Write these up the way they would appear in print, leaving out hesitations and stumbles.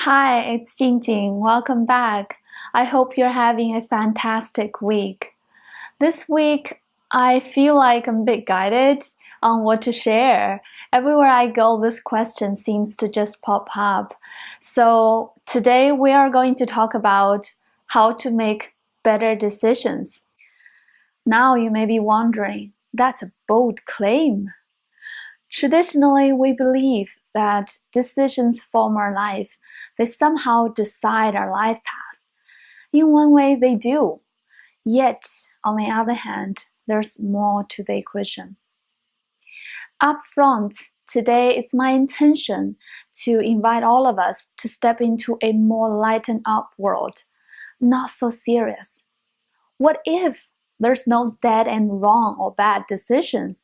Hi, it's Jingjing. Welcome back. I hope you're having a fantastic week. This week, I feel like I'm a bit guided on what to share. Everywhere I go, this question seems to just pop up. So today we are going to talk about how to make better decisions. Now you may be wondering, that's a bold claim. Traditionally, we believe that decisions form our life. They somehow decide our life path. In one way, they do. Yet, on the other hand, there's more to the equation. Up front, today it's my intention to invite all of us to step into a more lightened up world, not so serious. What if there's no dead and wrong or bad decisions?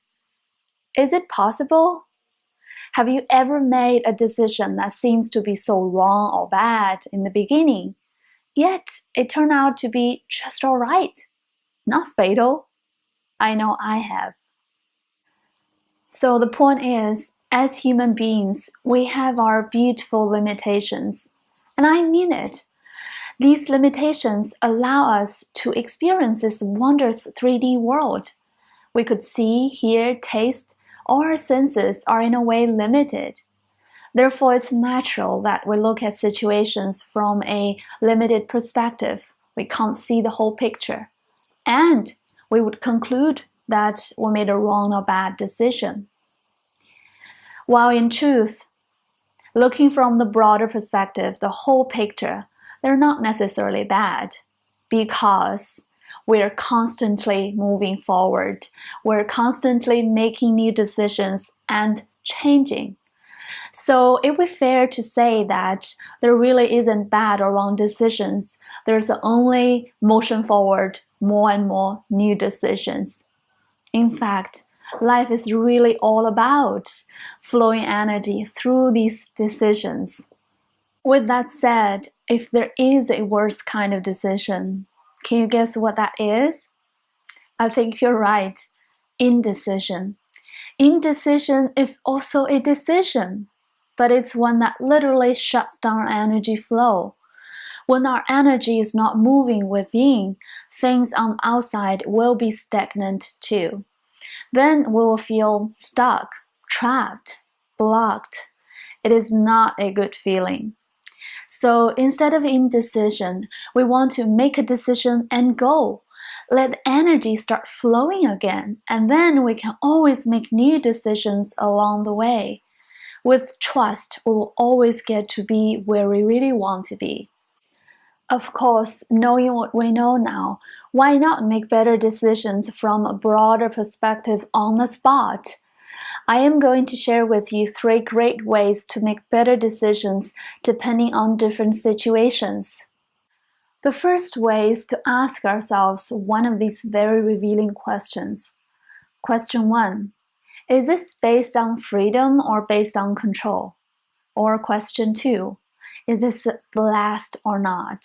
Is it possible? Have you ever made a decision that seems to be so wrong or bad in the beginning, yet it turned out to be just alright? Not fatal? I know I have. So the point is, as human beings, we have our beautiful limitations. And I mean it. These limitations allow us to experience this wondrous 3D world. We could see, hear, taste. All our senses are in a way limited. Therefore, it's natural that we look at situations from a limited perspective. We can't see the whole picture. And we would conclude that we made a wrong or bad decision. While in truth, looking from the broader perspective, the whole picture, they're not necessarily bad, because we're constantly moving forward. We're constantly making new decisions and changing. So it would be fair to say that there really isn't bad or wrong decisions. There's only motion forward, more and more new decisions. In fact, life is really all about flowing energy through these decisions. With that said, if there is a worse kind of decision, can you guess what that is? I think you're right. Indecision. Indecision is also a decision, but it's one that literally shuts down our energy flow. When our energy is not moving within, things on the outside will be stagnant too. Then we will feel stuck, trapped, blocked. It is not a good feeling. So instead of indecision, we want to make a decision and go. Let energy start flowing again, and then we can always make new decisions along the way. With trust, we will always get to be where we really want to be. Of course, knowing what we know now, why not make better decisions from a broader perspective on the spot? I am going to share with you 3 great ways to make better decisions depending on different situations. The first way is to ask ourselves one of these very revealing questions. Question 1. Is this based on freedom or based on control? Or question 2. Is this blessed or not?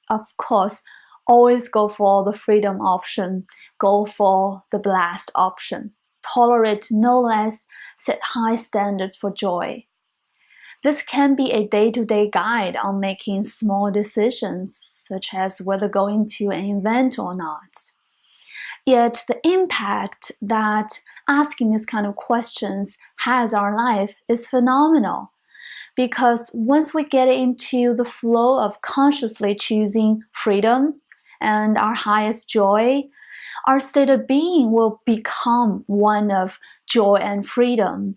Of course, always go for the freedom option. Go for the blessed option. Tolerate no less, set high standards for joy. This can be a day-to-day guide on making small decisions, such as whether going to an event or not. Yet the impact that asking this kind of questions has on our life is phenomenal. Because once we get into the flow of consciously choosing freedom and our highest joy, our state of being will become one of joy and freedom.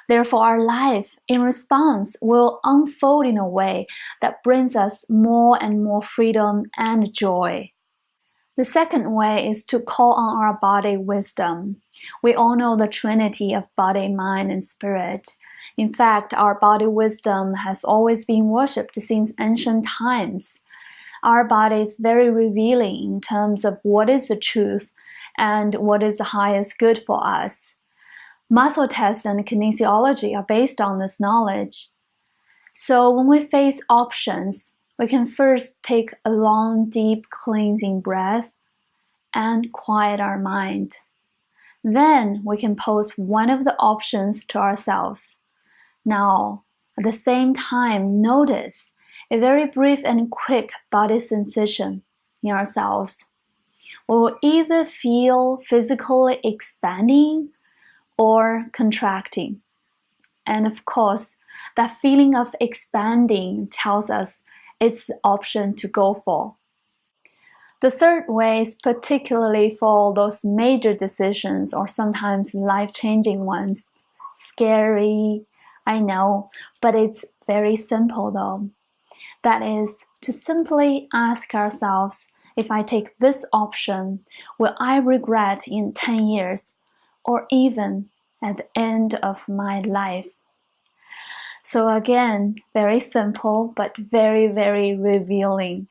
Therefore, our life, in response, will unfold in a way that brings us more and more freedom and joy. The second way is to call on our body wisdom. We all know the trinity of body, mind, and spirit. In fact, our body wisdom has always been worshipped since ancient times. Our body is very revealing in terms of what is the truth and what is the highest good for us. Muscle tests and kinesiology are based on this knowledge. So when we face options, we can first take a long, deep, cleansing breath and quiet our mind. Then we can pose one of the options to ourselves. Now, At the same time, notice a very brief and quick body sensation in ourselves. We will either feel physically expanding or contracting. And of course, that feeling of expanding tells us it's the option to go for. The third way is particularly for those major decisions or sometimes life-changing ones. Scary, I know, but it's very simple though. That is to simply ask ourselves, if I take this option, will I regret in 10 years or even at the end of my life? So again, very simple, but very, very revealing.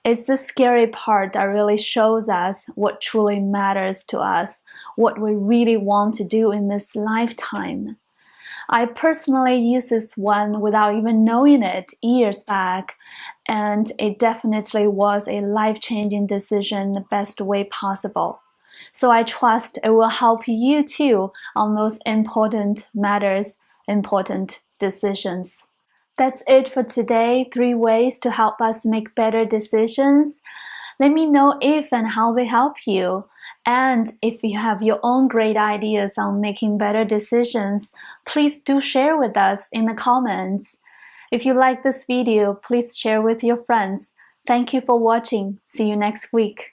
It's the scary part that really shows us what truly matters to us, what we really want to do in this lifetime. I personally used this one without even knowing it years back, and it definitely was a life-changing decision the best way possible. So I trust it will help you too on those important matters, important decisions. That's it for today. 3 ways to help us make better decisions. Let me know if and how they help you. And if you have your own great ideas on making better decisions, please do share with us in the comments. If you like this video, please share with your friends. Thank you for watching. See you next week.